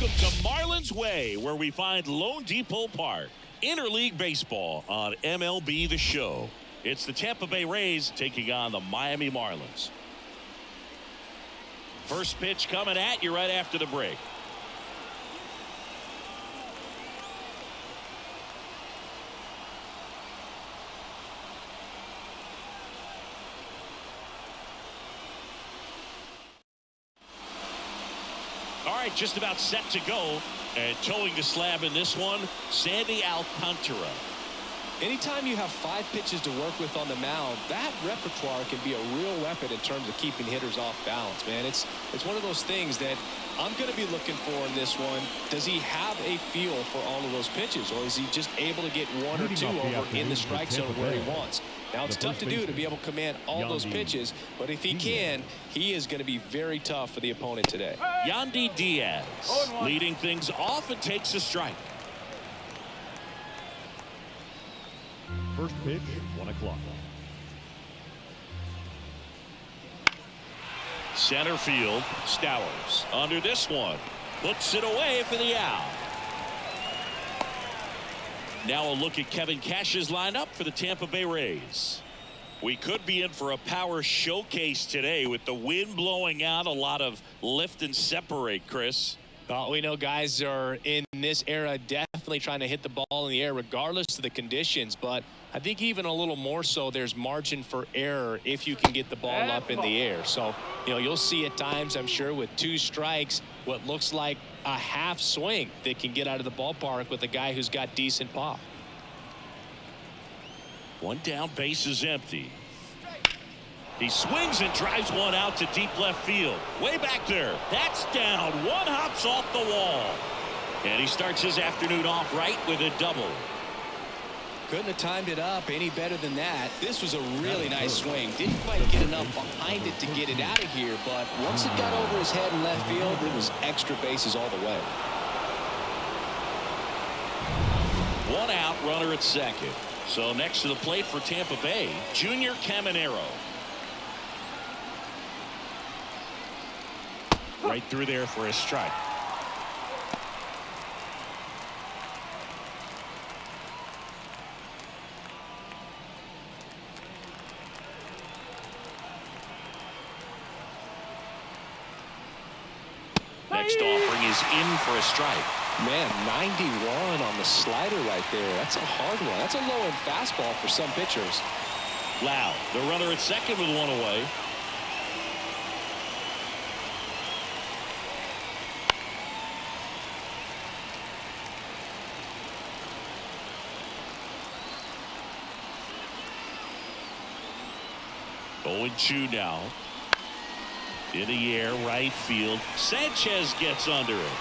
Welcome to Marlins Way, where we find Lone Depot Park. Interleague baseball on MLB The Show. It's the Tampa Bay Rays taking on the Miami Marlins. First pitch coming at you right after the break. All right, just about set to go. And towing the slab in this one, Sandy Alcantara. Anytime you have 5 pitches to work with on the mound, that repertoire can be a real weapon in terms of keeping hitters off balance, man. It's one of those things that I'm going to be looking for in this one. Does he have a feel for all of those pitches, or is he just able to get 1 or 2 over in the strike zone where he wants? Now, it's tough to do to be able to command all those pitches, but if he can, he is going to be very tough for the opponent today. Yandy Diaz leading things off and takes a strike. First pitch, 1 o'clock. Center field, Stowers under this one. Puts it away for the out. Now a look at Kevin Cash's lineup for the Tampa Bay Rays. We could be in for a power showcase today with the wind blowing out, a lot of lift and separate, Chris. We know guys are in this era definitely trying to hit the ball in the air regardless of the conditions, but I think even a little more so there's margin for error if you can get the ball up in the air. So, you'll see at times, I'm sure, with 2 strikes, what looks like a half swing that can get out of the ballpark with a guy who's got decent pop. 1 down, base is empty. He swings and drives one out to deep left field. Way back there. That's down. 1 hops off the wall. And he starts his afternoon off right with a double. Couldn't have timed it up any better than that. This was a really nice swing. Didn't quite get enough behind it to get it out of here, but once it got over his head in left field, it was extra bases all the way. 1 out, runner at second. So next to the plate for Tampa Bay, Junior Caminero. Right through there for a strike. Next offering is in for a strike. Man, 91 on the slider right there. That's a hard one. That's a low-end fastball for some pitchers. Loud, the runner at second with 1 away. Going 2 now. In the air, right field. Sanchez gets under it.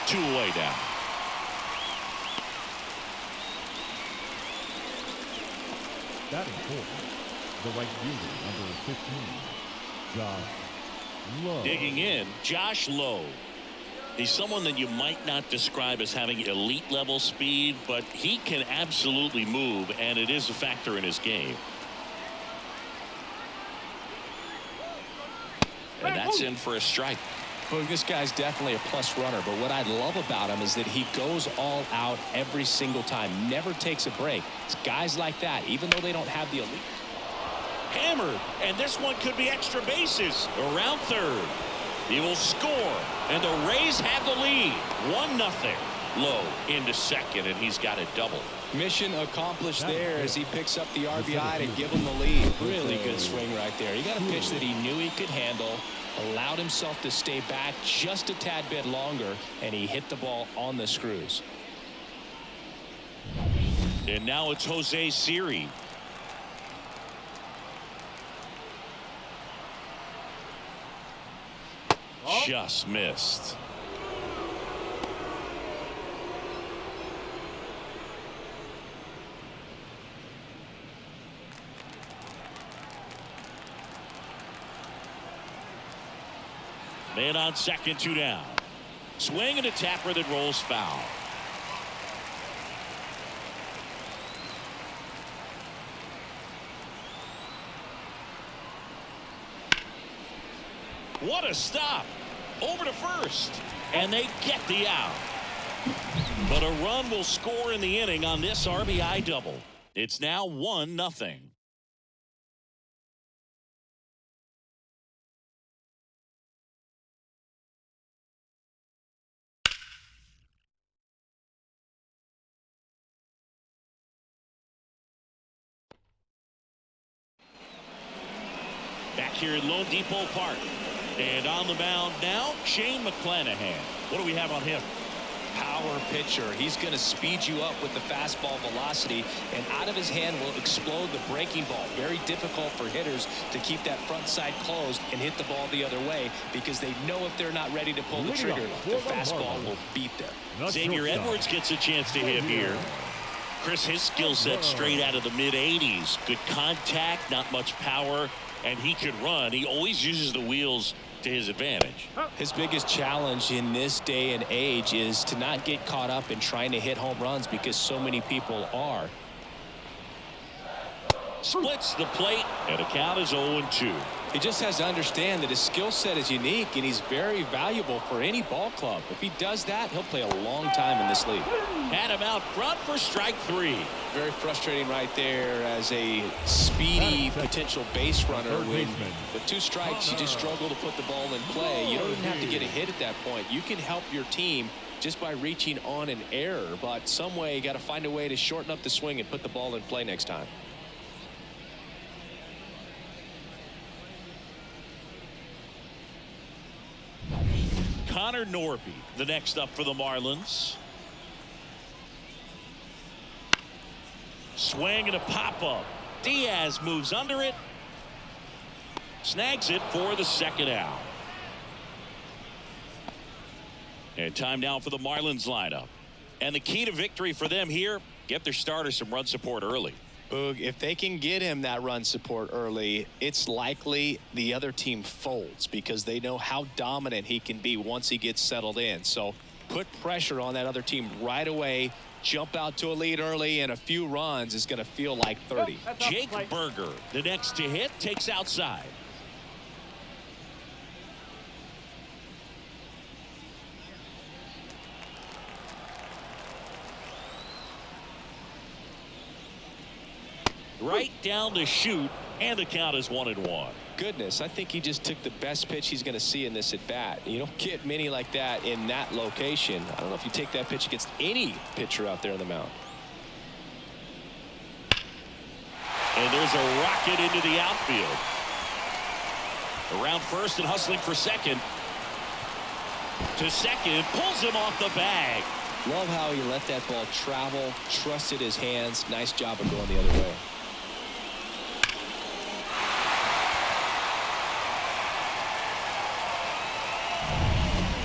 2 away now. Batting fourth, the right fielder, number 15, Josh Lowe. Digging in, Josh Lowe. He's someone that you might not describe as having elite level speed, but he can absolutely move, and it is a factor in his game. And that's in for a strike. Well, this guy's definitely a plus runner, but what I love about him is that he goes all out every single time, never takes a break. It's guys like that, even though they don't have the elite. Hammered, and this one could be extra bases. Around third. He will score, and the Rays have the lead. 1-0. Low into second, and he's got a double. Mission accomplished there as he picks up the RBI to give him the lead. Really good swing right there. He got a pitch that he knew he could handle, allowed himself to stay back just a tad bit longer, and he hit the ball on the screws. And now it's Jose Siri. Just missed. Man on second, 2 down. Swing and a tapper that rolls foul. What a stop. Over to first. And they get the out. But a run will score in the inning on this RBI double. It's now 1-0. Back here at Lone Depot Park. And on the mound now, Shane McClanahan. What do we have on him? Power pitcher. He's going to speed you up with the fastball velocity, and out of his hand will explode the breaking ball. Very difficult for hitters to keep that front side closed and hit the ball the other way, because they know if they're not ready to pull the trigger, the fastball will beat them. Xavier Edwards gets a chance to hit here. Chris, his skill set straight out of the mid-80s. Good contact, not much power, and he could run. He always uses the wheels to his advantage. His biggest challenge in this day and age is to not get caught up in trying to hit home runs, because so many people are. Splits the plate, and the count is 0-2. He just has to understand that his skill set is unique, and he's very valuable for any ball club. If he does that, he'll play a long time in this league. Had him out front for strike 3. Very frustrating right there as a speedy potential base runner. When with 2 strikes, you just struggle to put the ball in play. You don't even have to get a hit at that point. You can help your team just by reaching on an error, but some way you got to find a way to shorten up the swing and put the ball in play next time. Connor Norby, the next up for the Marlins. Swing and a pop-up. Diaz moves under it. Snags it for the second out. And time now for the Marlins lineup. And the key to victory for them here, get their starter some run support early. Boog, if they can get him that run support early, it's likely the other team folds, because they know how dominant he can be once he gets settled in. So put pressure on that other team right away. Jump out to a lead early, and a few runs is going to feel like 30. Jake Berger, the next to hit, takes outside. Right down the chute, and the count is 1-1. Goodness, I think he just took the best pitch he's going to see in this at bat. You don't get many like that in that location. I don't know if you take that pitch against any pitcher out there on the mound. And there's a rocket into the outfield. Around first and hustling for second. To second, pulls him off the bag. Love how he let that ball travel, trusted his hands. Nice job of going the other way.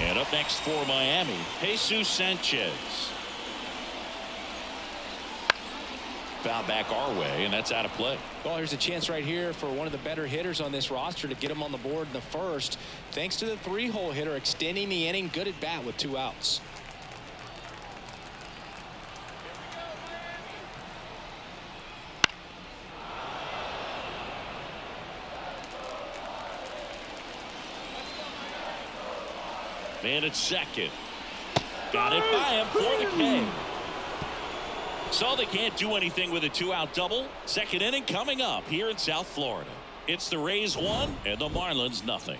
And up next for Miami, Jesus Sanchez. Foul back our way, and that's out of play. Well, here's a chance right here for one of the better hitters on this roster to get him on the board in the first, thanks to the 3-hole hitter extending the inning. Good at bat with 2 outs. Man at second. Got it by him for the K. So they can't do anything with a 2-out double. Second inning coming up here in South Florida. It's the Rays 1 and the Marlins nothing.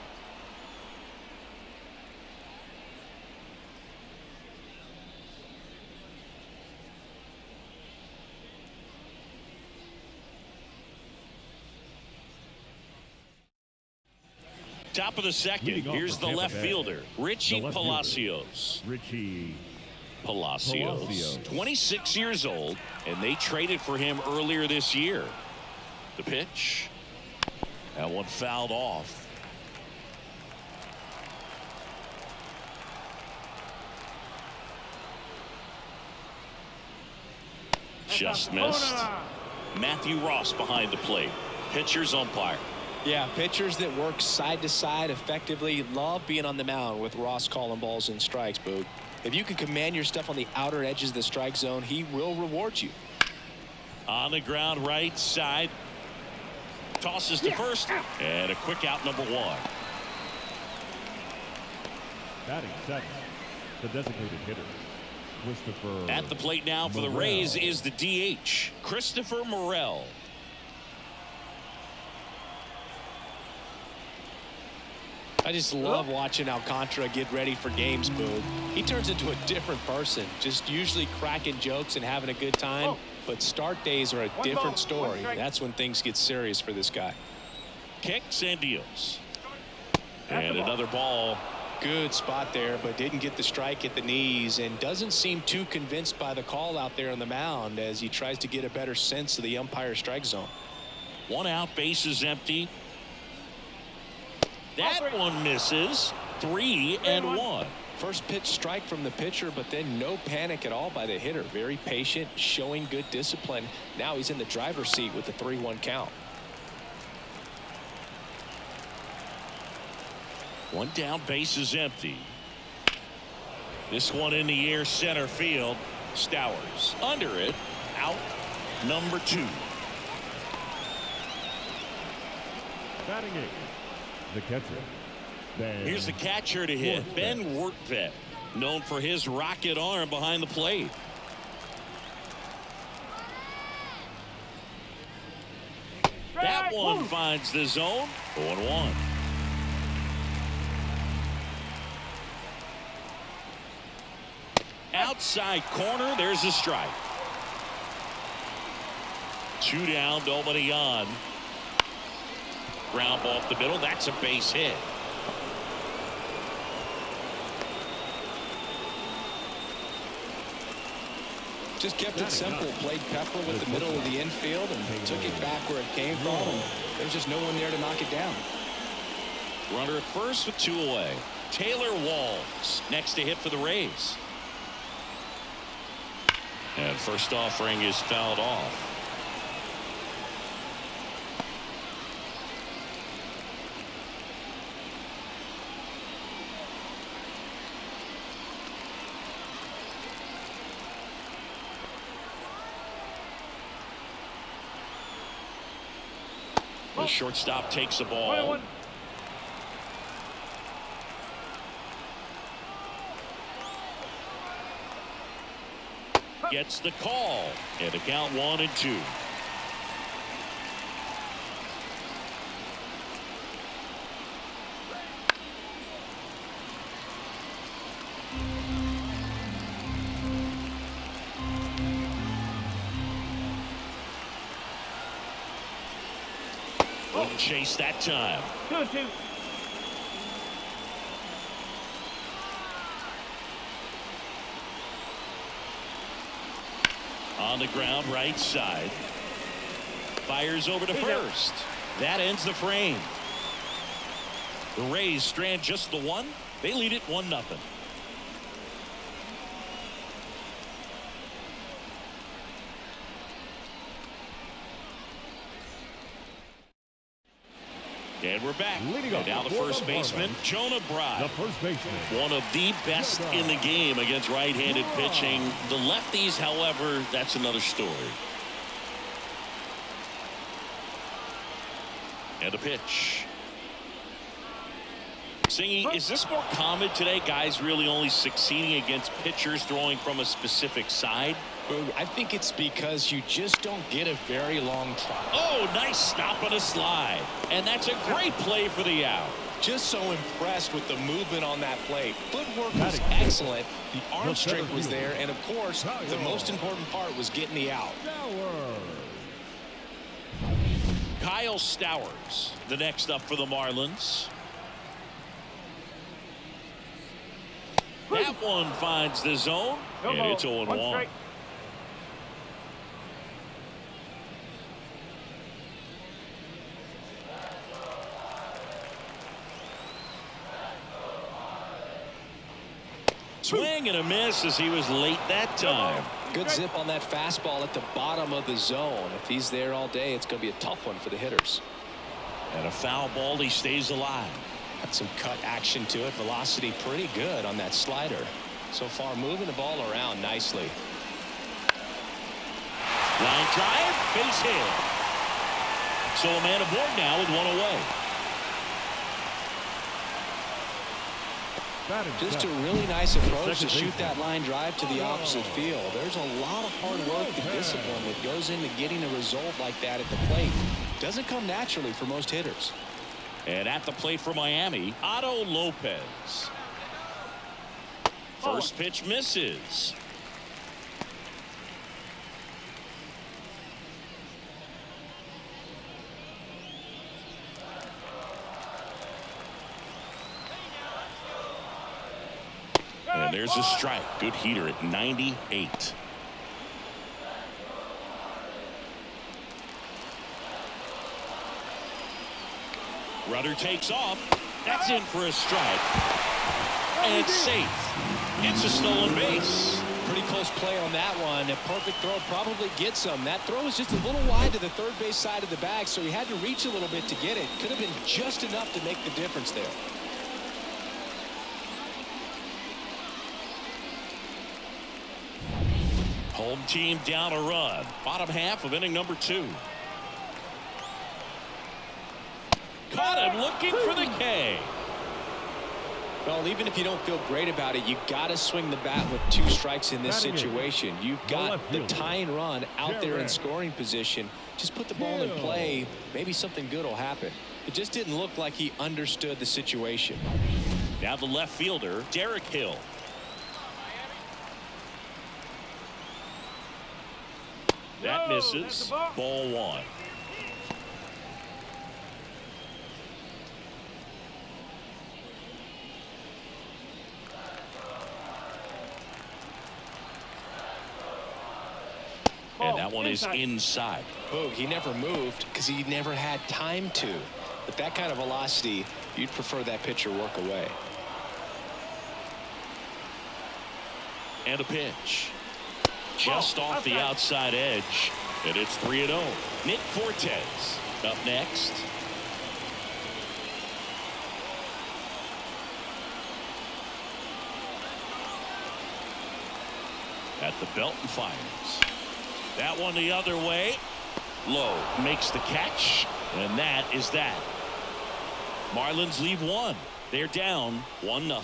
Top of the second. Here's the left fielder, Richie Palacios. Richie Palacios, 26 years old, and they traded for him earlier this year. The pitch. That one fouled off. Just missed. Matthew Ross behind the plate. Pitcher's umpire. Yeah, pitchers that work side to side effectively love being on the mound with Ross calling balls and strikes, Boog. If you can command your stuff on the outer edges of the strike zone, he will reward you. On the ground right side. Tosses to first. And a quick out, number 1. Batting second. The designated hitter, Christopher. At the plate now for the Rays is the DH, Christopher Morel. I just love watching Alcantara get ready for games, Boog. He turns into a different person, just usually cracking jokes and having a good time. But start days are a different story. That's when things get serious for this guy. Kicks and deals. And another ball. Good spot there, but didn't get the strike at the knees and doesn't seem too convinced by the call out there on the mound as he tries to get a better sense of the umpire strike zone. 1 out, bases empty. That one misses. 3-1. First pitch strike from the pitcher, but then no panic at all by the hitter. Very patient, showing good discipline. Now he's in the driver's seat with the 3-1 count. 1 down, bases empty. This one in the air, center field. Stowers under it. Out number 2. Batting eighth, the catcher. Here's the catcher to hit, Ben Wortvet, known for his rocket arm behind the plate. That one finds the zone. 0-1. Outside corner, there's a strike. 2 down, nobody on. Ground ball up the middle. That's a base hit. Just kept it simple. Played Pepper with the middle of the infield and took it back where it came from. And there's just no one there to knock it down. Runner at first with 2 away. Taylor Walls next to hit for the Rays. And first offering is fouled off. The shortstop takes the ball. Gets the call. And the count 1-2. Wouldn't chase that time. 2-2. On the ground, right side. Fires over to first. That ends the frame. The Rays strand just the 1. They lead it 1-0. And we're back. And now the first baseman, Jonah Bride. The first baseman. One of the best in the game against right-handed pitching. The lefties, however, that's another story. And a pitch. Singing, is this more common today? Guys really only succeeding against pitchers throwing from a specific side? I think it's because you just don't get a very long trot. Oh, nice stop on a slide. And that's a great play for the out. Just so impressed with the movement on that play. Footwork was excellent. The arm strength was there. And, of course, the most important part was getting the out. Kyle Stowers, the next up for the Marlins. That one finds the zone. And it's 0-1. Swing and a miss as he was late that time. Good zip on that fastball at the bottom of the zone. If he's there all day, it's going to be a tough one for the hitters. And a foul ball, he stays alive. Got some cut action to it. Velocity pretty good on that slider. So far, moving the ball around nicely. Line drive, base hit. So a man aboard now with 1 away. Just a really nice approach to shoot that line drive to the opposite field. There's a lot of hard work and discipline that goes into getting a result like that at the plate. Doesn't come naturally for most hitters. And at the plate for Miami, Otto Lopez. First pitch misses. And there's a strike. Good heater at 98. Rudder takes off. That's in for a strike. And it's safe. It's a stolen base. Pretty close play on that one. A perfect throw probably gets him. That throw was just a little wide to the third base side of the bag, so he had to reach a little bit to get it. Could have been just enough to make the difference there. Home team down a run. Bottom half of inning number 2. Caught him looking for the K. Well, even if you don't feel great about it, you got to swing the bat with 2 strikes in this situation. You've got the tying run out there in scoring position. Just put the ball in play. Maybe something good will happen. It just didn't look like he understood the situation. Now the left fielder, Derek Hill. That misses. Ball 1. And that one is inside. Oh, he never moved because he never had time to. But that kind of velocity, you'd prefer that pitcher work away. And a pitch. Just off the outside edge. And it's 3-0. Nick Fortes up next. At the belt and fires. That one the other way. Low makes the catch. And that is that. Marlins leave 1. They're down 1-0.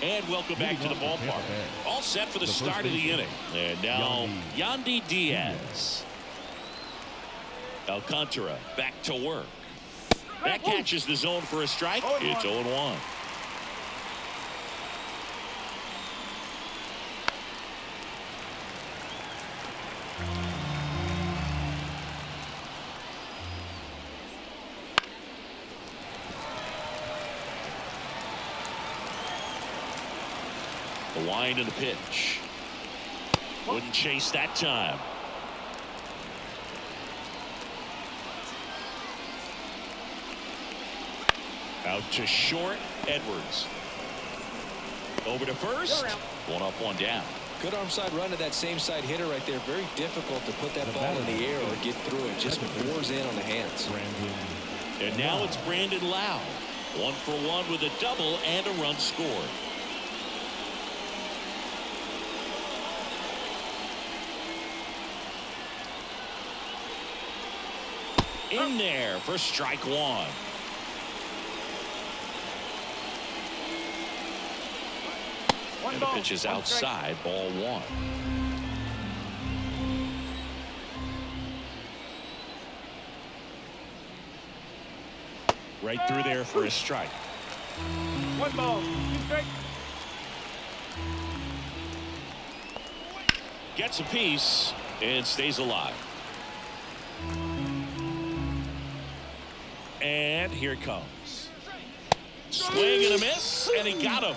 And welcome back to the ballpark. All set for the start of the inning. And now Yandy Diaz. Alcantara back to work. That catches the zone for a strike. It's 0-1. The wind and the pitch. Wouldn't chase that time. Out to short. Edwards. Over to first. 1 up, 1 down. Good arm side run to that same side hitter right there. Very difficult to put that ball in the air or get through it. Just pours in on the hands. And now it's Brandon Lau. 1 for 1 with a double and a run scored. In there for strike 1. And the pitch is outside, ball 1. Right through there for a strike. 1 ball, 2 strikes. Gets a piece and stays alive. And here it comes. Swing and a miss, and he got him.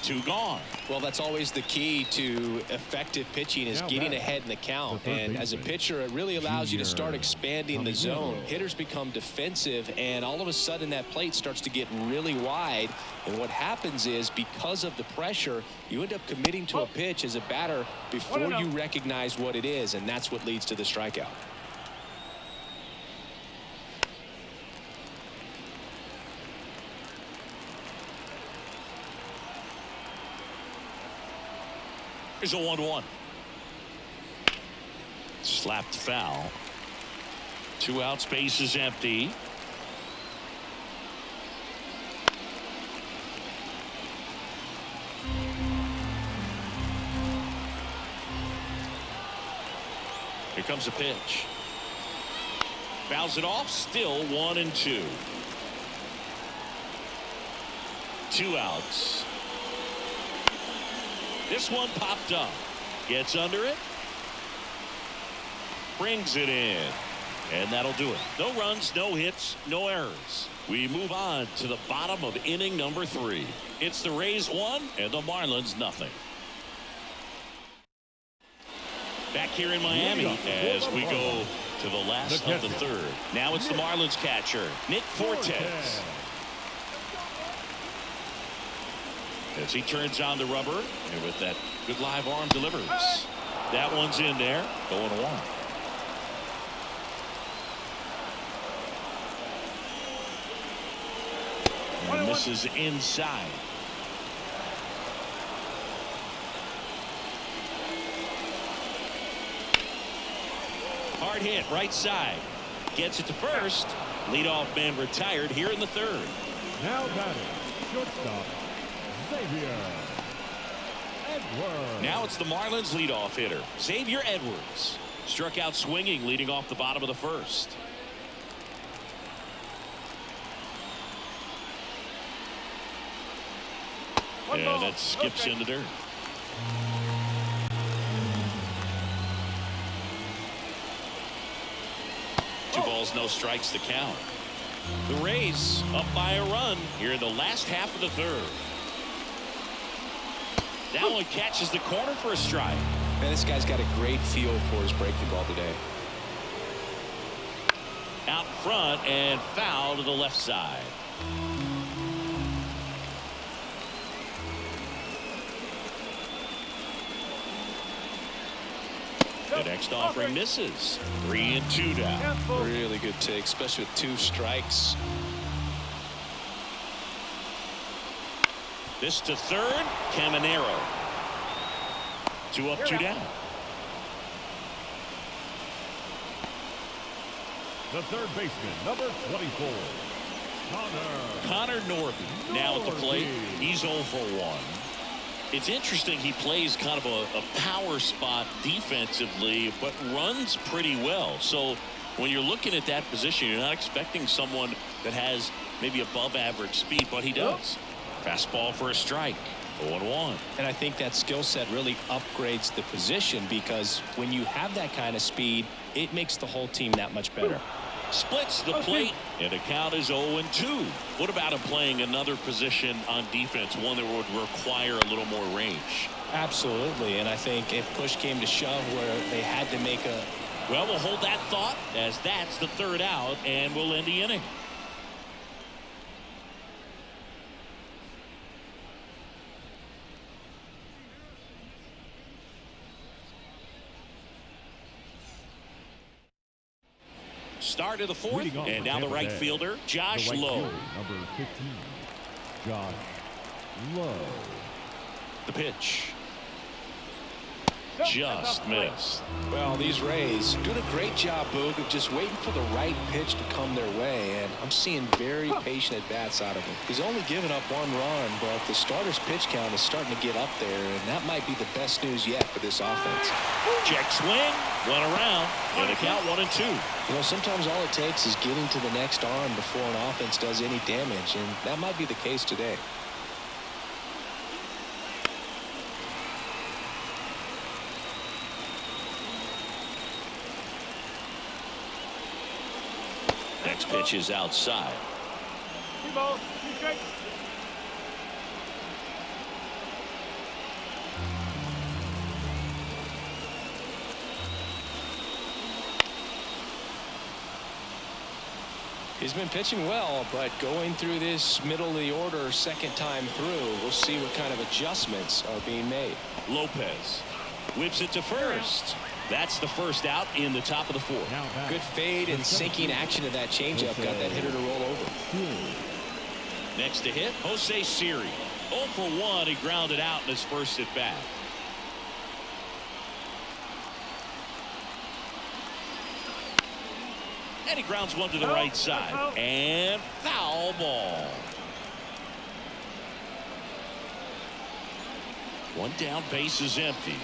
2 gone. Well, that's always the key to effective pitching is getting ahead in the count. And as a pitcher, it really allows you to start expanding the zone. Hitters become defensive, and all of a sudden that plate starts to get really wide. And what happens is, because of the pressure, you end up committing to a pitch as a batter before you recognize what it is, and that's what leads to the strikeout. Here's a 1-1. Slapped foul. 2 outs, base is empty. Here comes a pitch. Fouls it off. Still 1-2. 2 outs. This one popped up. Gets under it. Brings it in. And that'll do it. No runs, no hits, no errors. We move on to the bottom of inning number 3. It's the Rays 1 and the Marlins nothing. Back here in Miami as we go to the last of the third. Now it's the Marlins catcher, Nick Fortes. As he turns on the rubber, and with that good live arm delivers. That one's in there, 0-1. And misses inside. Hard hit right side. Gets it to first. Leadoff man retired here in the third. Now batting, shortstop, Xavier Edwards. Now it's the Marlins leadoff hitter, Xavier Edwards. Struck out swinging, leading off the bottom of the first. And that skips into dirt. Two balls, no strikes to count. The Rays up by a run here in the last half of the third. That one catches the corner for a strike. Man, this guy's got a great feel for his breaking ball today. Out front and foul to the left side. The next offering misses. 3-2 down. Really good take, especially with 2 strikes. This to third, Caminero. 2 up, 2 down. The third baseman, number 24, Connor Norby now at the plate. He's 0 for 1. It's interesting, he plays kind of a power spot defensively, but runs pretty well. So when you're looking at that position, you're not expecting someone that has maybe above average speed, but he does. Fastball for a strike. 0-1. And I think that skill set really upgrades the position, because when you have that kind of speed, it makes the whole team that much better. Splits the plate, and the count is 0-2. What about him playing another position on defense, one that would require a little more range? Absolutely, and I think if push came to shove where they had to make a... Well, we'll hold that thought, as that's the third out, and we'll end the inning. Start of the fourth, and now the right fielder, Josh Lowe. Number 15, Josh Lowe. The pitch. Just missed. Well, these Rays doing a great job, Boog, of just waiting for the right pitch to come their way, and I'm seeing very patient at-bats out of him. He's only given up 1 run, but the starter's pitch count is starting to get up there, and that might be the best news yet for this offense. Check swing, went around, and the count 1-2. You know, sometimes all it takes is getting to the next arm before an offense does any damage, and that might be the case today. Next pitch is outside. 2 balls, 2 strikes. He's been pitching well, but going through this middle of the order second time through, we'll see what kind of adjustments are being made. Lopez whips it to first. That's the first out in the top of the fourth. Good fade and sinking action of that changeup got that hitter to roll over. Next to hit, Jose Siri. 0 for 1. He grounded out in his first at bat. And he grounds one to the right side. And foul ball. One down, base is empty.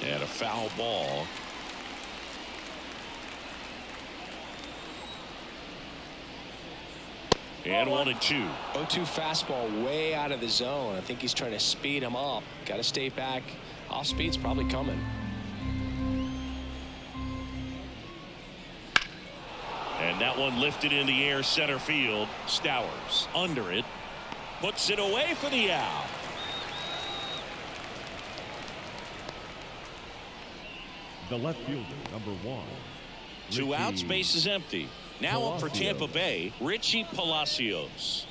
And a foul ball. And 1-2. 0-2 fastball way out of the zone. I think he's trying to speed him up. Got to stay back. Off speed's probably coming. And that one lifted in the air, center field. Stowers under it. Puts it away for the out. The left fielder, number 1. Two outs, base is empty. Now up for Tampa Bay, Richie Palacios.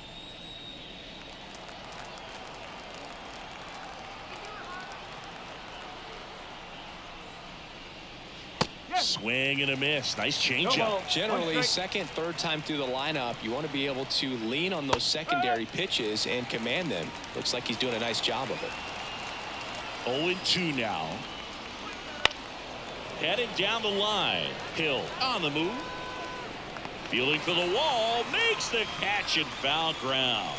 Swing and a miss. Nice changeup. Generally, second, third time through the lineup, you want to be able to lean on those secondary pitches and command them. Looks like he's doing a nice job of it. 0-2 now. Headed down the line. Hill on the move. Fielding for the wall. Makes the catch in foul ground.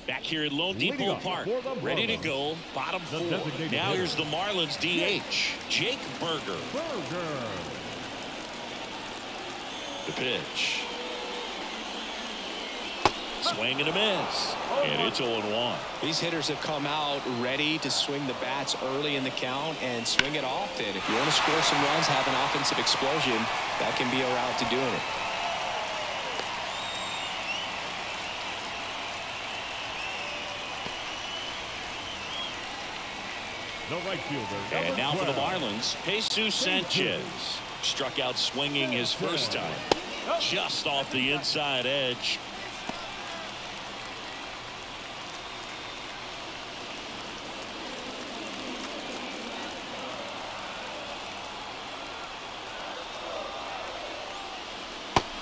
Back here at Lone Depot Park, ready to go, bottom 4. Now here's the Marlins DH, Jake Burger. The pitch. Swing and a miss. And it's 0-1. These hitters have come out ready to swing the bats early in the count and swing it often. If you want to score some runs, have an offensive explosion, that can be a route to doing it. The right fielder. And now for the Marlins, Jesus Sanchez. Struck out swinging his first time. Just off the inside edge.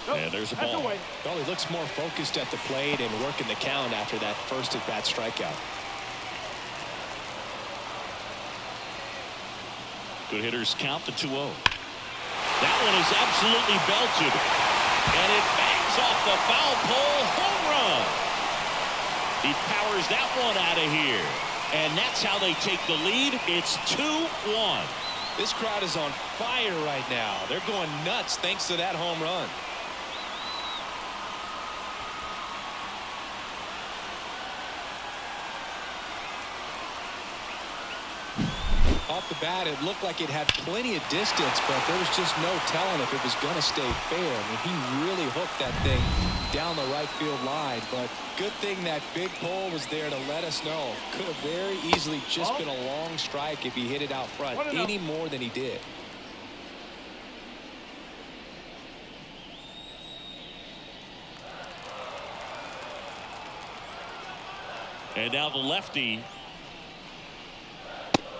And there's a ball. Well, he looks more focused at the plate and working the count after that first at-bat strikeout. Good hitters count the 2-0. That one is absolutely belted. And it bangs off the foul pole. Home run. He powers that one out of here. And that's how they take the lead. It's 2-1. This crowd is on fire right now. They're going nuts thanks to that home run. Off the bat, it looked like it had plenty of distance, but there was just no telling if it was going to stay fair. I mean, he really hooked that thing down the right field line, but good thing that big pole was there to let us know. Could have very easily just been a long strike if he hit it out front any more than he did. And now the lefty.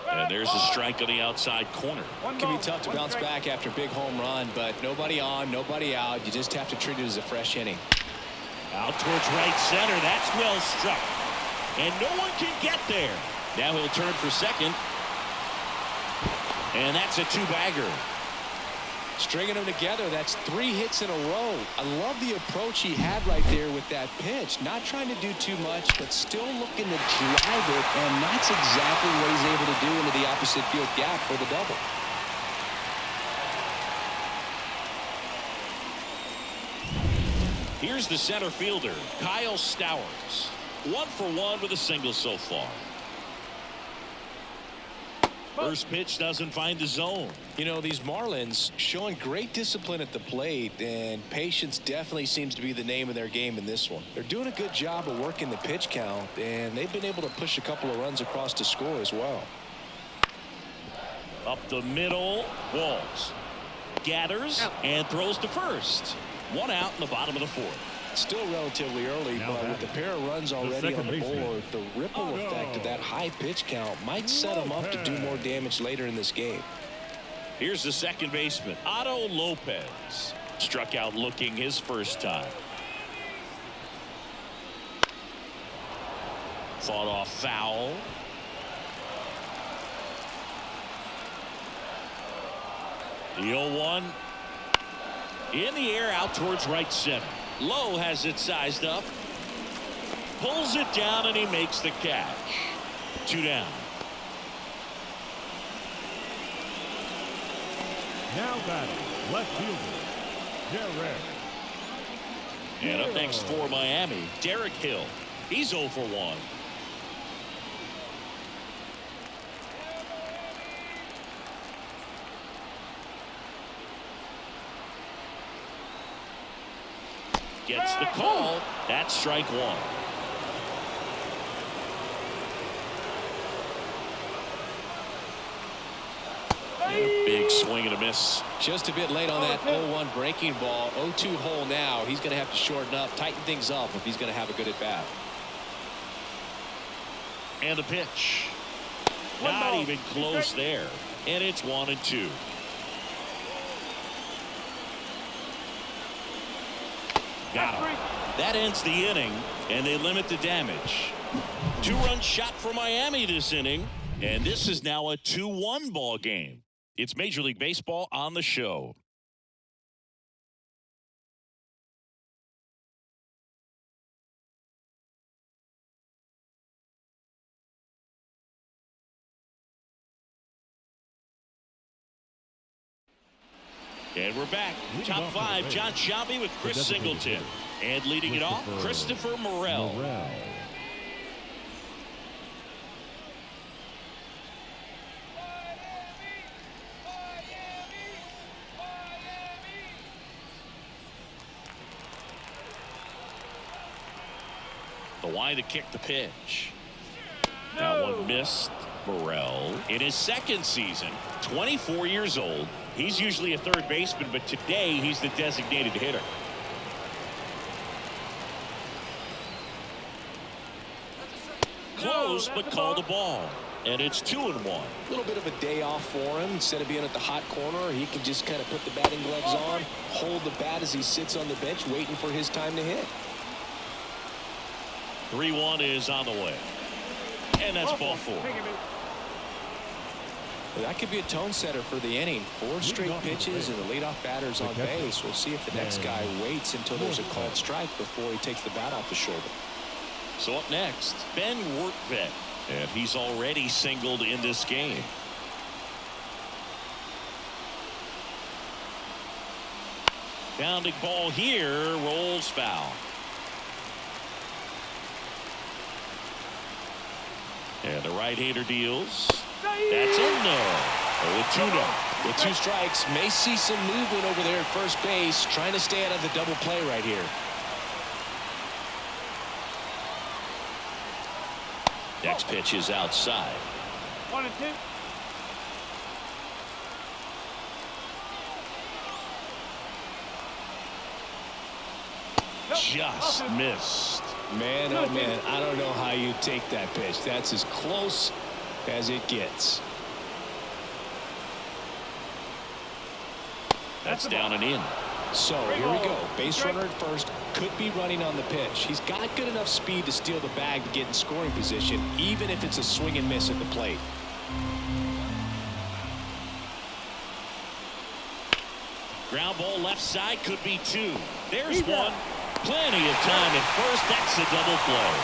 And there's a strike on the outside corner. It can be tough to bounce back after a big home run, but nobody on, nobody out. You just have to treat it as a fresh inning. Out towards right center. That's well struck. And no one can get there. Now he'll turn for second. And that's a two-bagger. Stringing them together, that's 3 hits in a row. I love the approach he had right there with that pitch. Not trying to do too much, but still looking to drive it, and that's exactly what he's able to do into the opposite field gap for the double. Here's the center fielder, Kyle Stowers. 1 for 1 with a single so far. First pitch doesn't find the zone. You know, these Marlins showing great discipline at the plate, and patience definitely seems to be the name of their game in this one. They're doing a good job of working the pitch count, and they've been able to push a couple of runs across to score as well. Up the middle, Walls gathers and throws to first. 1 out in the bottom of the 4th. Still relatively early, but with the pair of runs already on the board, the ripple effect of that high pitch count might set them up to do more damage later in this game. Here's the second baseman, Otto Lopez. Struck out looking his first time. Fought off foul. The 0-1. In the air out towards right center. Lowe has it sized up. Pulls it down and he makes the catch. 2 down. Now batting, left fielder, Derek. And up next for Miami, Derek Hill. He's 0 for 1. Gets the call. That's strike 1. Big swing and a miss. Just a bit late on that 0-1 breaking ball. 0-2 hole now. He's going to have to shorten up, tighten things up if he's going to have a good at bat. And a pitch. Not even close there. And it's 1-2. Got him. That ends the inning, and they limit the damage. 2-run shot for Miami this inning, and this is now a 2-1 ball game. It's Major League Baseball on the show. And we're back. Top 5, John Shelby with Chris Singleton. And leading it off, Christopher Morel. The line to kick the pitch. That one missed. Morel in his second season, 24 years old. He's usually a third baseman, but today he's the designated hitter. Close, but called the ball. And it's 2-1. A little bit of a day off for him. Instead of being at the hot corner, he can just kind of put the batting gloves on, hold the bat as he sits on the bench, waiting for his time to hit. 3-1 is on the way. And that's ball 4. That could be a tone setter for the inning. 4 straight pitches and the leadoff batter's on base. We'll see if the next guy waits until there's a called strike before he takes the bat off the shoulder. So up next, Ben Workvet. And he's already singled in this game. Bounding ball here, rolls foul. And the right-hander deals. That's in there. 0-2 now. With 2 strikes, may see some movement over there at first base, trying to stay out of the double play right here. Next pitch is outside. 1-2. Just missed. Man, oh man, I don't know how you take that pitch. That's as close as it gets. That's down and in. So here we go. Base runner at first, could be running on the pitch. He's got good enough speed to steal the bag to get in scoring position, even if it's a swing and miss at the plate. Ground ball left side, could be 2. There's 1. Plenty of time at first. That's a double play.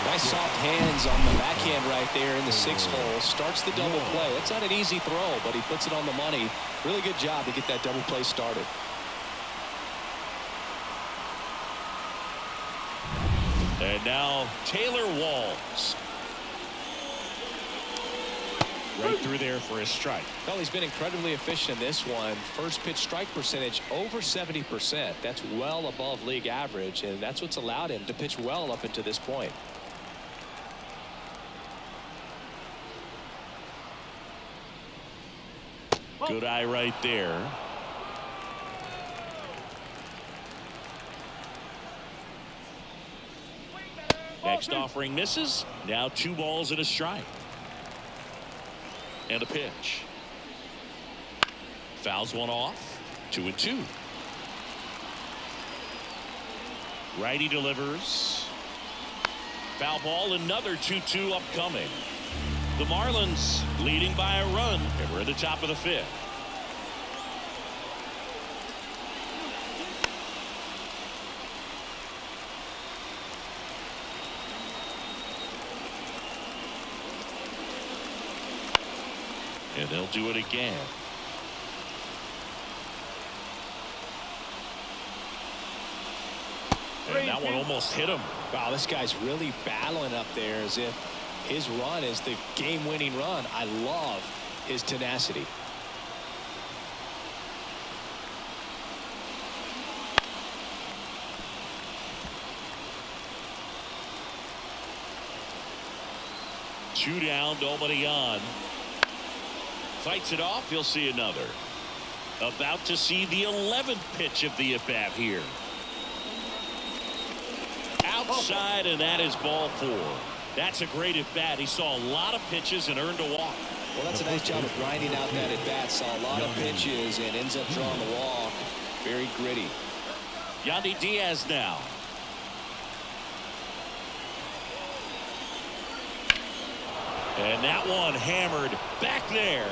Nice soft hands on the backhand right there in the 6th hole. Starts the double play. That's not an easy throw, but he puts it on the money. Really good job to get that double play started. And now Taylor Walls. Right through there for a strike. Well, he's been incredibly efficient in this one. First pitch strike percentage over 70%. That's well above league average, and that's what's allowed him to pitch well up until this point. Good eye right there. Next offering misses. Now 2 balls and a strike. And a pitch. Fouls one off. 2-2. Righty delivers. Foul ball, another 2-2 upcoming. The Marlins leading by a run, and we're at the top of the 5th. And they'll do it again. And that one almost hit him. Wow, this guy's really battling up there as if his run is the game-winning run. I love his tenacity. Two down, nobody on. Fights it off. He'll see another. About to see the 11th pitch of the at-bat here. Outside, and that is ball 4. That's a great at-bat. He saw a lot of pitches and earned a walk. Well, that's a nice job of grinding out that at-bat. Saw a lot of pitches and ends up drawing the walk. Very gritty. Yandy Diaz now. And that one hammered back there.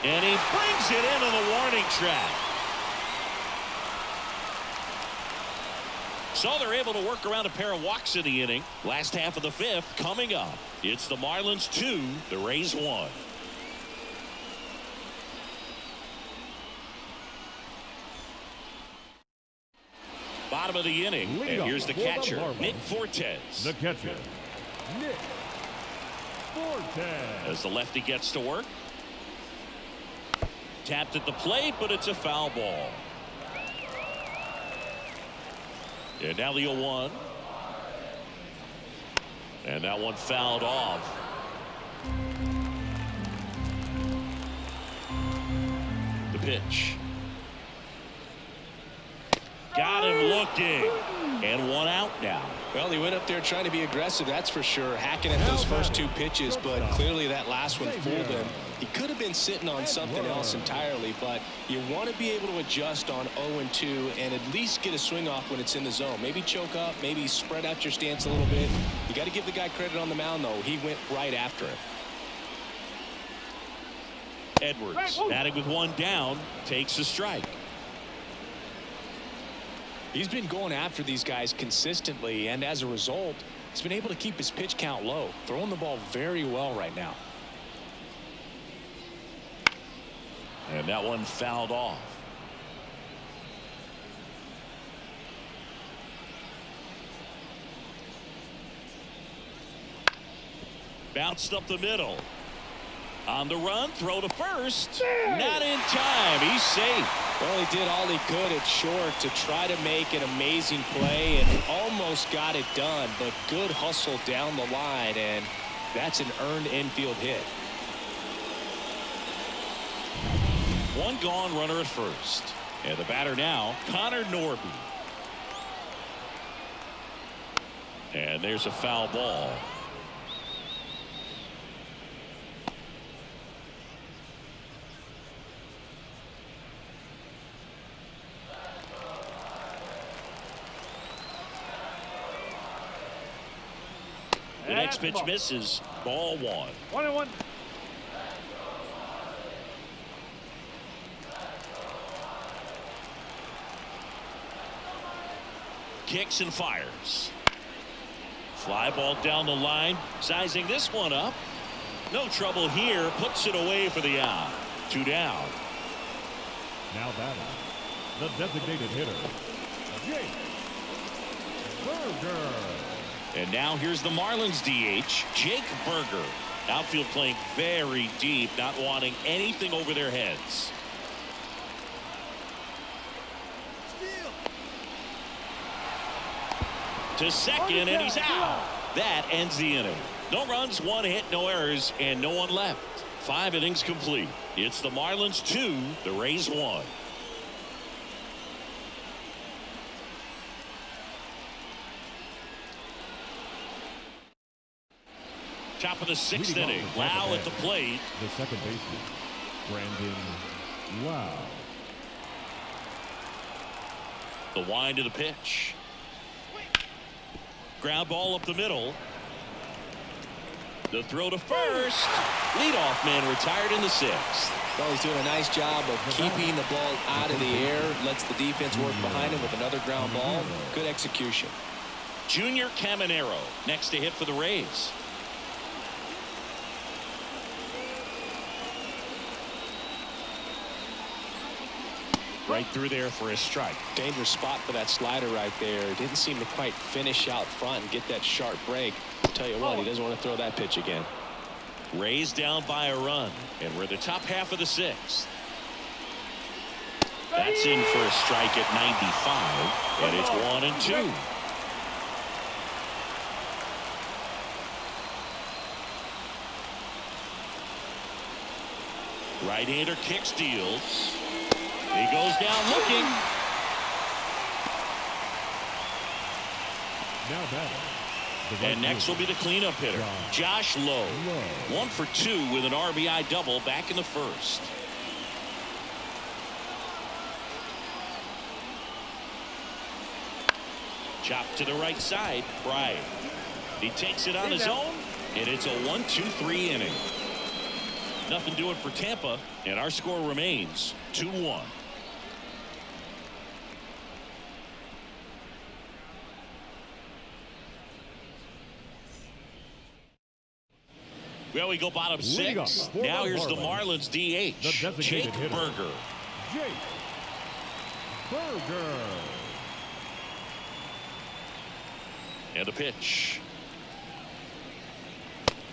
And he brings it into the warning track. So they're able to work around a pair of walks in the inning. Last half of the 5th coming up. It's the Marlins 2, the Rays 1. Bottom of the inning, and here's the catcher, Nick Fortes. The catcher, Nick Fortes. As the lefty gets to work. Tapped at the plate, but it's a foul ball. And now the 0-1. And that one fouled off. The pitch. Got him looking. And one out now. Well, he went up there trying to be aggressive, that's for sure, hacking at those first 2 pitches, but clearly that last one fooled him. He could have been sitting on something else entirely, but you want to be able to adjust on 0-2 and at least get a swing off when it's in the zone. Maybe choke up, maybe spread out your stance a little bit. You got to give the guy credit on the mound, though. He went right after him. Edwards, batting with one down, takes a strike. He's been going after these guys consistently, and as a result, he's been able to keep his pitch count low, throwing the ball very well right now. And that one fouled off. Bounced up the middle. On the run, throw to first. Not in time. He's safe. Well, he did all he could at short to try to make an amazing play and almost got it done, but good hustle down the line, and that's an earned infield hit. One gone, runner at first. And the batter now, Connor Norby. And there's a foul ball. The next pitch misses. Ball 1. 1-1. Kicks and fires. Fly ball down the line. Sizing this one up. No trouble here. Puts it away for the out. 2 down. Now batting, the designated hitter, Jake Burger. And now here's the Marlins DH, Jake Burger. Outfield playing very deep, not wanting anything over their heads. To second, and he's out. That ends the inning. No runs, 1 hit, no errors, and no one left. 5 innings complete. It's the Marlins 2, the Rays 1. Top of the 6th inning. Lau at the plate. The second baseman, Brandon Lau. The wind of the pitch. Ground ball up the middle. The throw to first. Leadoff man retired in the sixth. Well, he's doing a nice job of keeping the ball out of the air. Lets the defense work behind him with another ground ball. Good execution. Junior Caminero next to hit for the Rays. Right through there for a strike. Dangerous spot for that slider right there. Didn't seem to quite finish out front and get that sharp break. I'll tell you what, he doesn't want to throw that pitch again. Rays down by a run, and we're the top half of the sixth. That's in for a strike at 95, and it's 1-2. Right-hander kick steals. He goes down looking. Now batting. And next will be the cleanup hitter, Josh Lowe. 1 for 2 with an RBI double back in the first. Chop to the right side. Bryant. He takes it on his own, and it's a 1-2-3 inning. Nothing doing for Tampa, and our score remains 2-1. Well, we go bottom six. Now here's the Marlins DH, Jake Burger. Jake Burger. And a pitch.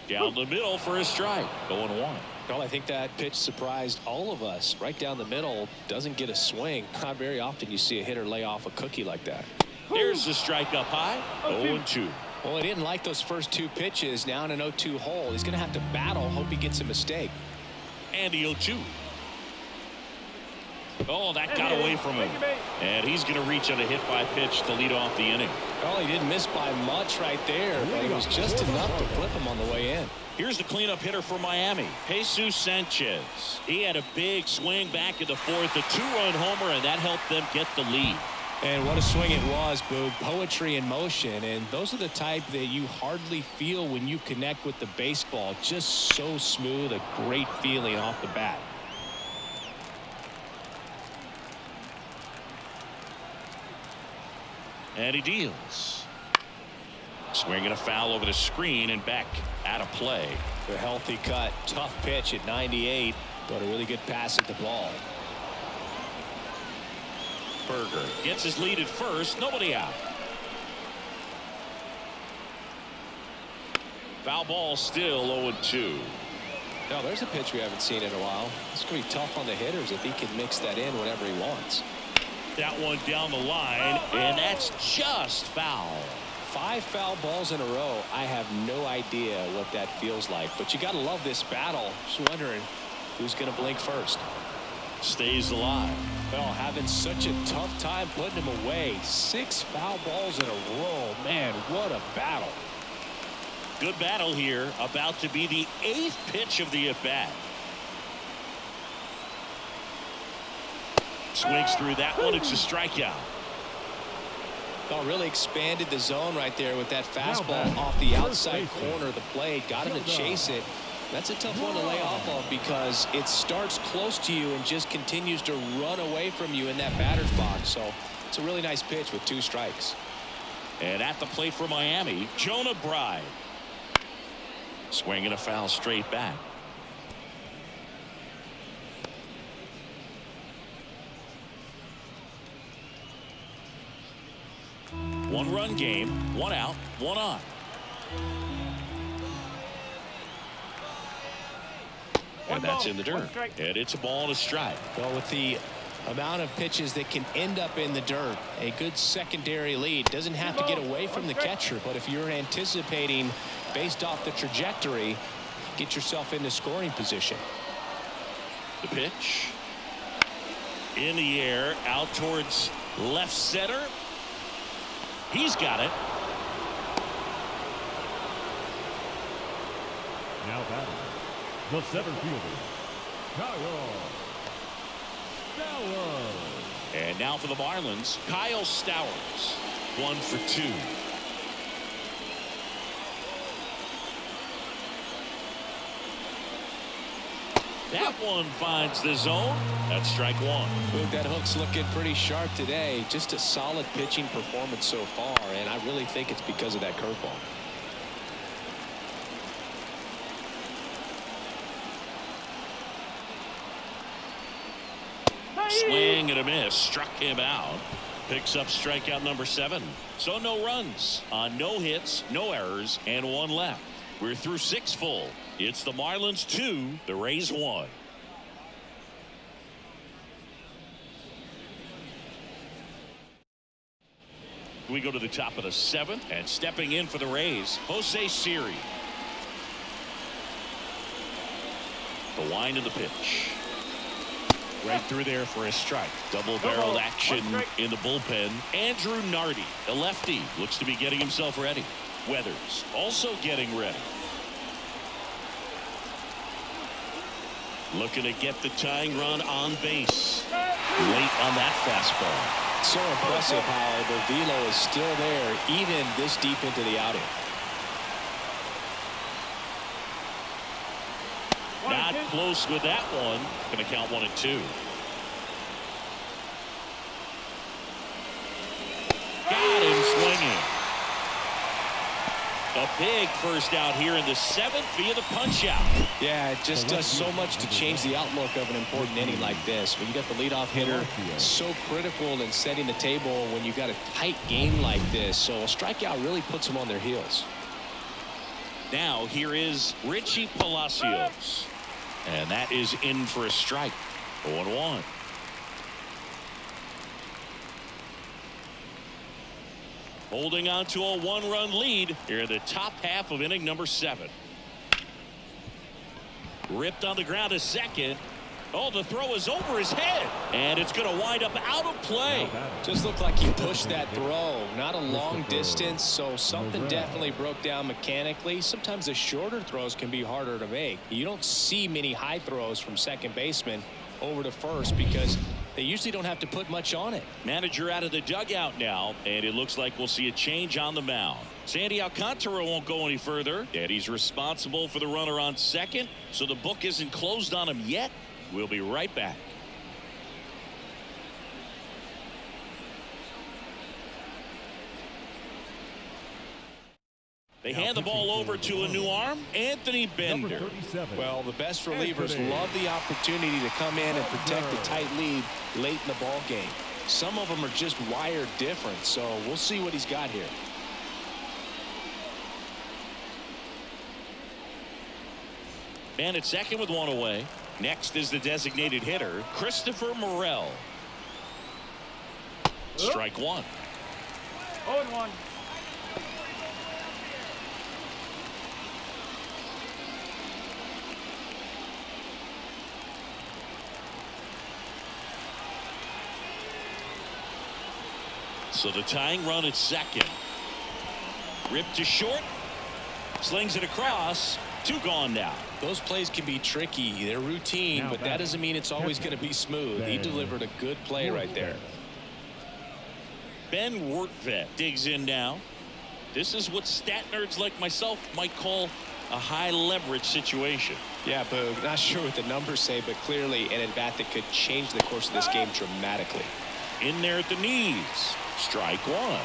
Down the middle for a strike. 0-1. Well, I think that pitch surprised all of us. Right down the middle, doesn't get a swing. Not very often you see a hitter lay off a cookie like that. There's the strike up high. 0-2. Well, he didn't like those first two pitches. Now in an 0-2 hole, he's going to have to battle. Hope he gets a mistake. And the 0-2. Oh, that got away from him. And he's going to reach on a hit by pitch to lead off the inning. Well, he didn't miss by much right there, but it was just enough to flip him on the way in. Here's the cleanup hitter for Miami, Jesus Sanchez. He had a big swing back in the fourth, a 2-run homer, and that helped them get the lead. And what a swing it was, Boog. Poetry in motion. And those are the type that you hardly feel when you connect with the baseball. Just so smooth, a great feeling off the bat. And he deals. Swinging a foul over the screen and back out of play. A healthy cut. Tough pitch at 98, but a really good pass at the ball. Burger gets his lead at first. Nobody out. Foul ball still 0-2. Now there's a pitch we haven't seen in a while. It's going to be tough on the hitters if he can mix that in whenever he wants. That one down the line, and that's just foul. 5 foul balls in a row. I have no idea what that feels like, but you got to love this battle. Just wondering who's going to blink first. Stays alive. Well, having such a tough time putting him away. 6 foul balls in a row. Man, what a battle. Good battle here. About to be the 8th pitch of the at-bat. Swings through that one. It's a strikeout. Oh, really expanded the zone right there with that fastball off the outside corner of the plate. Got him to chase it. That's a tough one to lay off of because it starts close to you and just continues to run away from you in that batter's box. So it's a really nice pitch with 2 strikes. And at the plate for Miami, Jonah Bride. Swinging a foul straight back. One-run game, 1 out, 1 on. And that's in the dirt. And it's a ball and a strike. Well, with the amount of pitches that can end up in the dirt, a good secondary lead. Doesn't have to get away from the catcher, but if you're anticipating based off the trajectory, get yourself into scoring position. The pitch. In the air, out towards left center. He's got it. Now batting, the center fielder, And now for the Marlins, Kyle Stowers, 1 for 2. That one finds the zone. That's strike 1. Luke, that hook's looking pretty sharp today. Just a solid pitching performance so far, and I really think it's because of that curveball. Swing and a miss. Struck him out. Picks up strikeout number 7. So no runs on no hits, no errors, and 1 left. We're through 6 full. It's the Marlins 2, the Rays 1. We go to the top of the 7th, and stepping in for the Rays, Jose Siri. The wind of the pitch. Right through there for a strike. Double-barreled action in the bullpen. Andrew Nardi, a lefty, looks to be getting himself ready. Weathers also getting ready. Looking to get the tying run on base. Late on that fastball. So impressive how the velo is still there even this deep into the outing. Not close with that one. Going to count 1 and 2. Got him swinging. A big first out here in the 7th via the punch out. Yeah, it just does so much to change the outlook of an important inning like this. When you got the leadoff hitter, so critical in setting the table when you got a tight game like this. So a strikeout really puts them on their heels. Now here is Richie Palacios. And that is in for a strike. 0-1. Holding on to a 1-run lead here in the top half of inning number 7. Ripped on the ground to second. Oh, the throw is over his head. And it's going to wind up out of play. Just looked like he pushed that throw. Not a long distance, so something definitely broke down mechanically. Sometimes the shorter throws can be harder to make. You don't see many high throws from second baseman over to first because they usually don't have to put much on it. Manager out of the dugout now, and it looks like we'll see a change on the mound. Sandy Alcantara won't go any further, and he's responsible for the runner on second, so the book isn't closed on him yet. We'll be right back. They hand the ball over to a new arm, Anthony Bender. Well, the best relievers love the opportunity to come in and protect the tight lead late in the ball game. Some of them are just wired different, so we'll see what he's got here. Man at second with 1 away. Next is the designated hitter, Christopher Morel. Strike 1. 0-1. So the tying run at second. Ripped to short. Slings it across. 2 gone now. Those plays can be tricky. They're routine, but that doesn't mean it's always going to be smooth. He delivered a good play right there. Ben Wertvet digs in now. This is what stat nerds like myself might call a high leverage situation. Yeah, Boog, not sure what the numbers say, but clearly an at-bat that could change the course of this game dramatically. In there at the knees. Strike 1.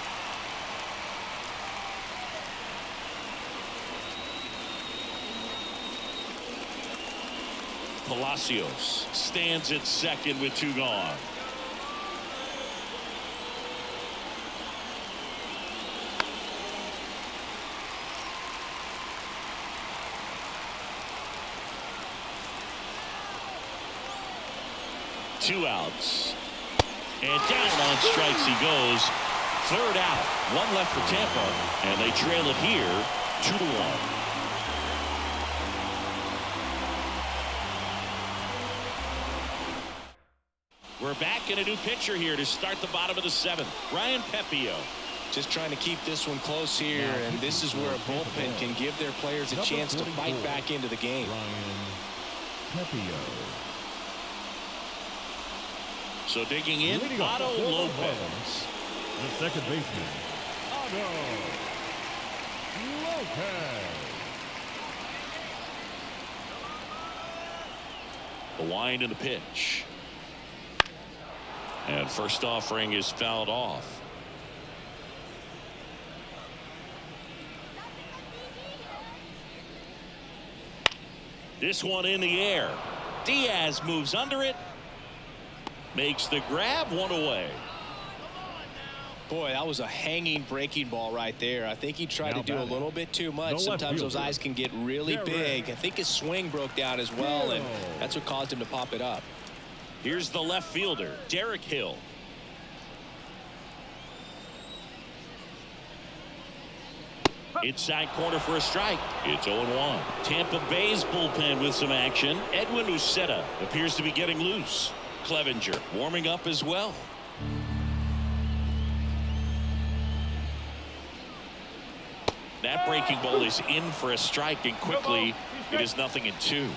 Palacios stands at second with 2 gone. Two outs. And down on strikes he goes. 3rd out. 1 left for Tampa. And they trail it here 2-1. We're back in a new pitcher here to start the bottom of the 7th. Ryan Pepio. Just trying to keep this one close here, and this is where a bullpen can give their players a chance to fight back into the game. Ryan Pepio. So digging in, Leading off Otto for the Lopez. The second baseman, Otto Lopez. The wind and the pitch. And first offering is fouled off. This one in the air. Diaz moves under it. Makes the grab, one away. Boy, that was a hanging breaking ball right there. I think he tried to do a little bit too much. The Sometimes those fielder, eyes can get really big. I think his swing broke down as well, and that's what caused him to pop it up. Here's the left fielder, Derek Hill. Inside corner for a strike. It's 0-1. Tampa Bay's bullpen with some action. Edwin Uceta appears to be getting loose. Clevenger warming up as well. That breaking ball is in for a strike, and quickly it is 0-2.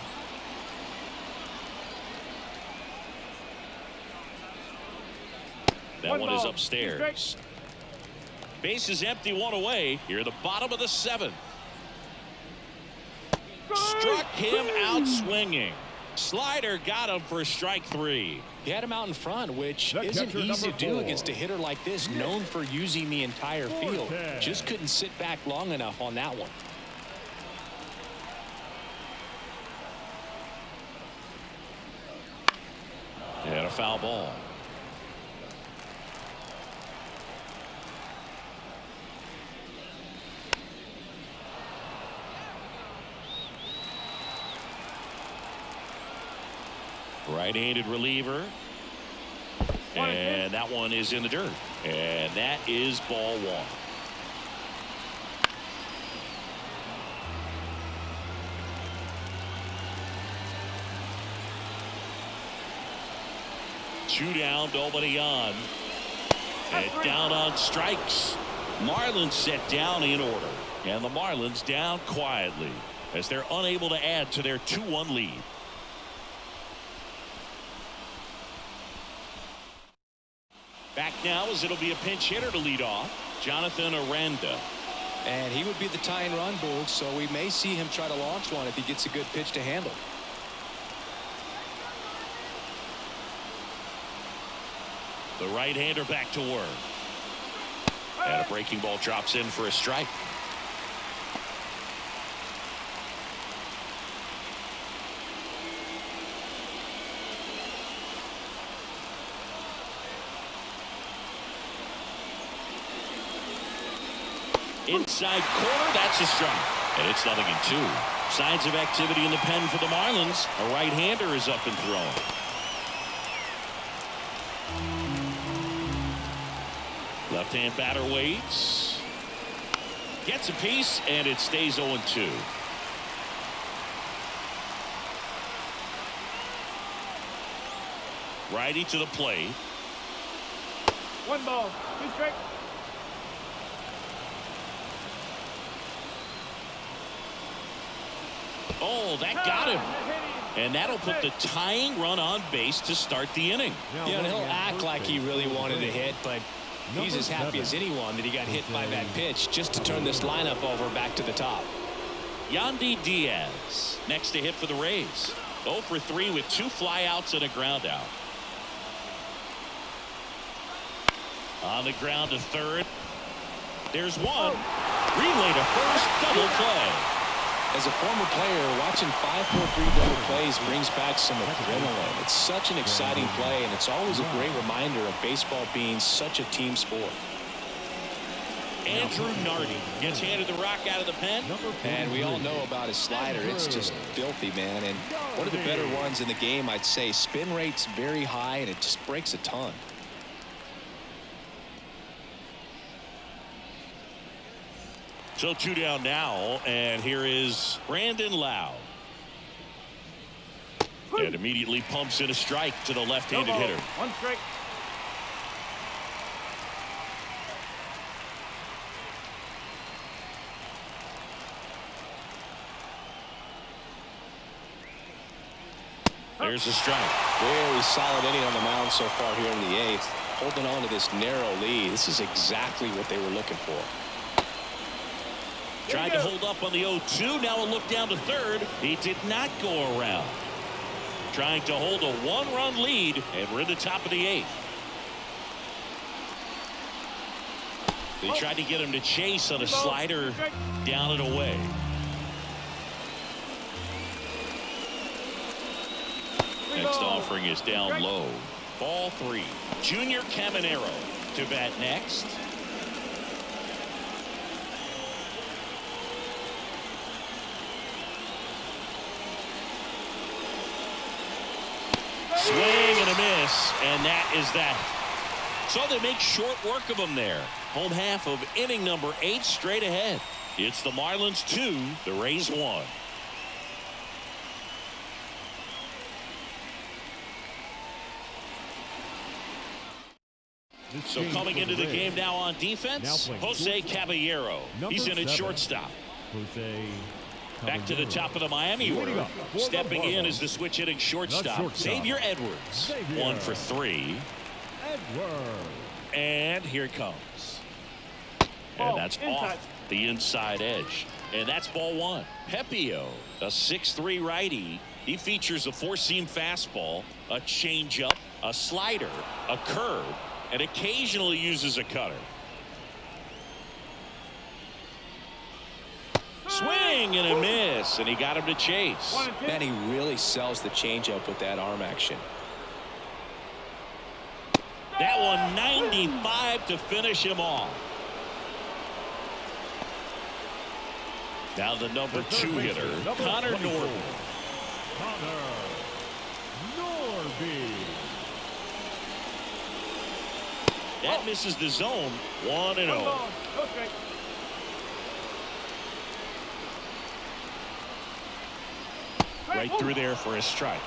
That one is upstairs. Base is empty, one away. Here at the bottom of the 7th. Struck him out swinging. Slider got him for strike 3. He had him out in front, which isn't easy to do against a hitter like this, known for using the entire field. Just couldn't sit back long enough on that one. And a foul ball. Right-handed reliever. And that one is in the dirt. And that is ball 1. Two down, nobody on. And down on strikes. Marlins set down in order. And the Marlins down quietly as they're unable to add to their 2-1 lead. Back now as it'll be a pinch hitter to lead off. Jonathan Aranda. And he would be the tying run, Boog, so we may see him try to launch one if he gets a good pitch to handle. The right-hander back to work. And a breaking ball drops in for a strike. Inside corner, that's a strike. And it's 0-2. Signs of activity in the pen for the Marlins. A right-hander is up and throwing. Left-hand batter waits. Gets a piece, and it stays 0-2. Righty to the plate. 1 ball, 2 strikes. Oh, that got him. And that'll put the tying run on base to start the inning. Yeah, and he'll act like he really wanted to hit, but he's as happy as anyone that he got hit by that pitch just to turn this lineup over back to the top. Yandy Diaz next to hit for the Rays. 0 for 3 with 2 flyouts and a ground out. On the ground to third. There's one. Relay to first. Double play. As a former player, watching 5-4-3 double plays brings back some adrenaline. It's such an exciting play, and it's always a great reminder of baseball being such a team sport. Andrew Nardi gets handed the rock out of the pen. And we all know about his slider. It's just filthy, man. And one of the better ones in the game, I'd say. Spin rate's very high, and it just breaks a ton. So 2 down now, and here is Brandon Lau. And immediately pumps in a strike to the left-handed hitter. 1 strike. There's a strike. Very solid inning on the mound so far here in the 8th. Holding on to this narrow lead. This is exactly what they were looking for. Tried to hold up on the 0-2. Now a look down to third. He did not go around. Trying to hold a one-run lead, and we're in the top of the 8th. They tried to get him to chase on a slider down and away. Next offering is down low. Ball 3. Junior Caminero to bat next. Swing and a miss, and that is that. So they make short work of him there. Home half of inning number 8 straight ahead. It's the Marlins 2, the Rays 1. So coming into the game now on defense, Jose Caballero. He's in at shortstop. Back to the top of the Miami order. Stepping in is the switch hitting shortstop, Xavier Edwards. 1 for 3. And here it comes. And that's off the inside edge. And that's ball 1. Pepio, a 6'3" righty. He features a 4-seam fastball, a changeup, a slider, a curve, and occasionally uses a cutter. Swing and a miss, and he got him to chase. Man, he really sells the changeup with that arm action. That one 95 to finish him off. Now the number 2 hitter, Connor Norby. That misses the zone. 1-0. Right through there for a strike.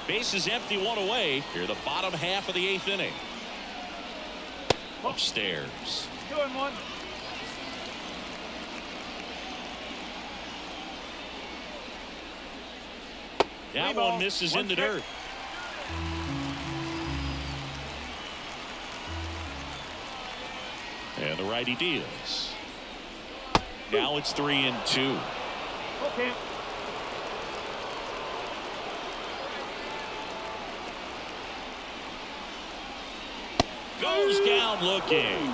Base is empty, 1 away. Here the bottom half of the 8th inning. Upstairs. 2-1. That one misses in the dirt. And the righty deals. Now it's 3-2. Okay. Goes down looking.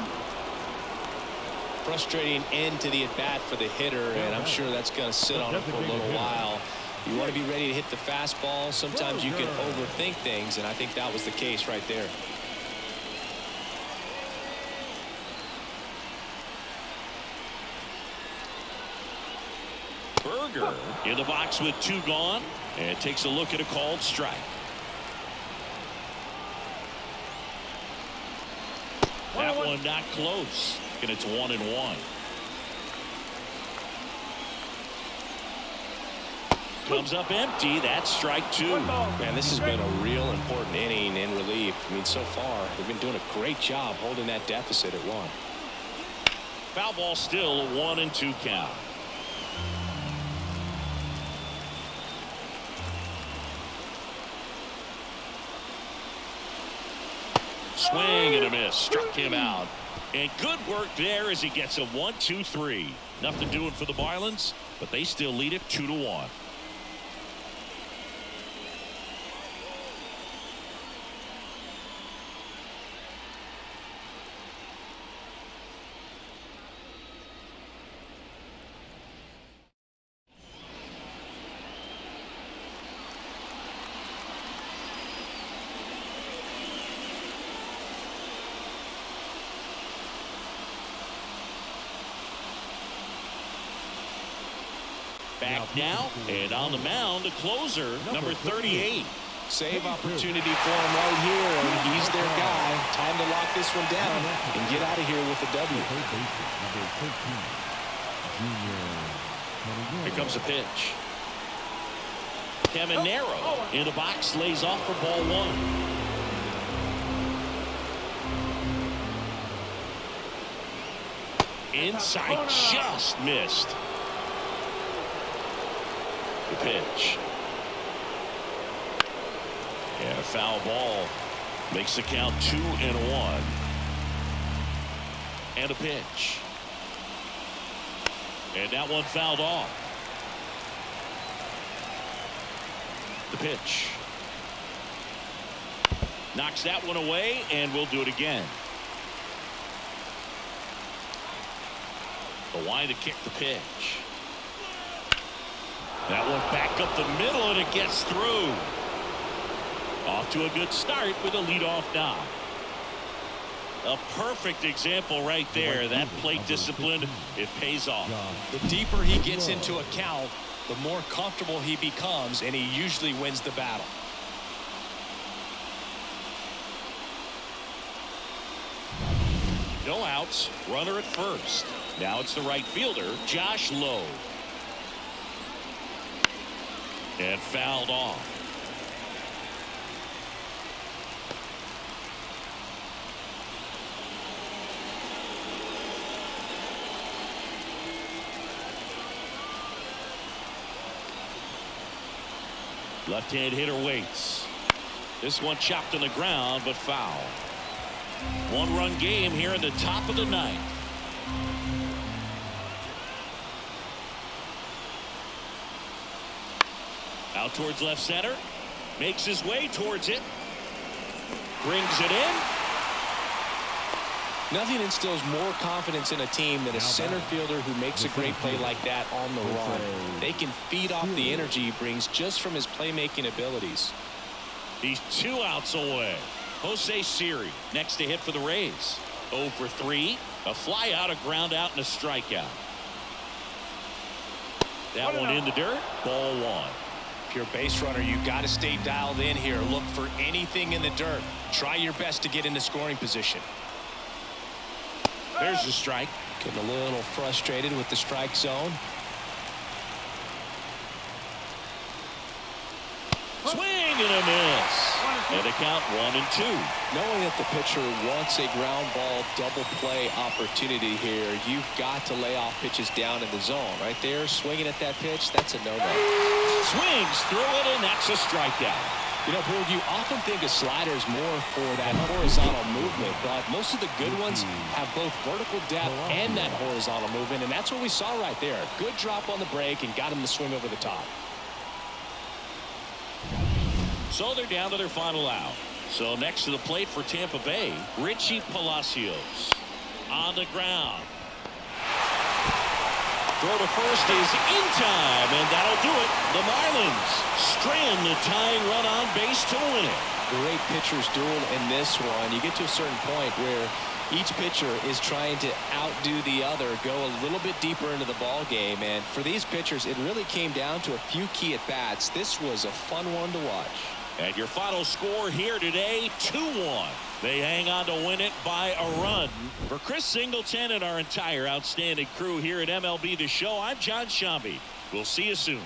Frustrating end to the at-bat for the hitter, and I'm sure that's going to sit on him for a little while. You want to be ready to hit the fastball. Sometimes you can overthink things, and I think that was the case right there. Berger in the box with 2 gone, and takes a look at a called strike. That one not close, and it's 1-1. Comes up empty. That's strike 2. Man, this has been a real important inning in relief. I mean, so far they've been doing a great job holding that deficit at 1. Foul ball still, a 1-2 count. Swing and a miss. Struck him out. And good work there as he gets a 1-2-3. Nothing doing for the Marlins, but they still lead it 2-1. Back now, and on the mound, the closer, number 38. Save opportunity for him right here, and he's their guy. Time to lock this one down and get out of here with a W. Here comes a pitch. Caminero in the box, lays off for ball 1. Inside, just missed. The pitch. And a foul ball makes the count 2-1. And a pitch. And that one fouled off. The pitch. Knocks that one away, and we'll do it again. The wind to kick the pitch. That one back up the middle, and it gets through. Off to a good start with a leadoff knock. A perfect example right there. That plate discipline, it pays off. The deeper he gets into a count, the more comfortable he becomes, and he usually wins the battle. No outs, runner at first. Now it's the right fielder, Josh Lowe. And fouled off. Left-hand hitter waits. This one chopped on the ground, but foul. One-run game here in the top of the ninth. Out towards left center. Makes his way towards it. Brings it in. Nothing instills more confidence in a team than a center fielder who makes a great play like that on the run. They can feed off the energy he brings just from his playmaking abilities. He's 2 outs away. Jose Siri next to hit for the Rays. 0 for 3. A fly out, a ground out, and a strikeout. That one in the dirt. Ball 1. If you're a base runner, you got to stay dialed in here. Look for anything in the dirt. Try your best to get into scoring position. There's the strike. Getting a little frustrated with the strike zone. Swing and a miss. And a count 1-2. Knowing that the pitcher wants a ground ball double play opportunity here, you've got to lay off pitches down in the zone. Right there, swinging at that pitch, that's a no-no. Swings through it, and that's a strikeout. You know, Boog, you often think of sliders more for that horizontal movement, but most of the good ones have both vertical depth and that horizontal movement, and that's what we saw right there. Good drop on the break and got him to swing over the top. So they're down to their final out. So next to the plate for Tampa Bay, Richie Palacios on the ground. Throw to first is in time, and that'll do it. The Marlins strand the tying run on base to win it. Great pitchers duel in this one. You get to a certain point where each pitcher is trying to outdo the other, go a little bit deeper into the ball game, and for these pitchers, it really came down to a few key at-bats. This was a fun one to watch. And your final score here today, 2-1. They hang on to win it by a run. For Chris Singleton and our entire outstanding crew here at MLB The Show, I'm John Shambi. We'll see you soon.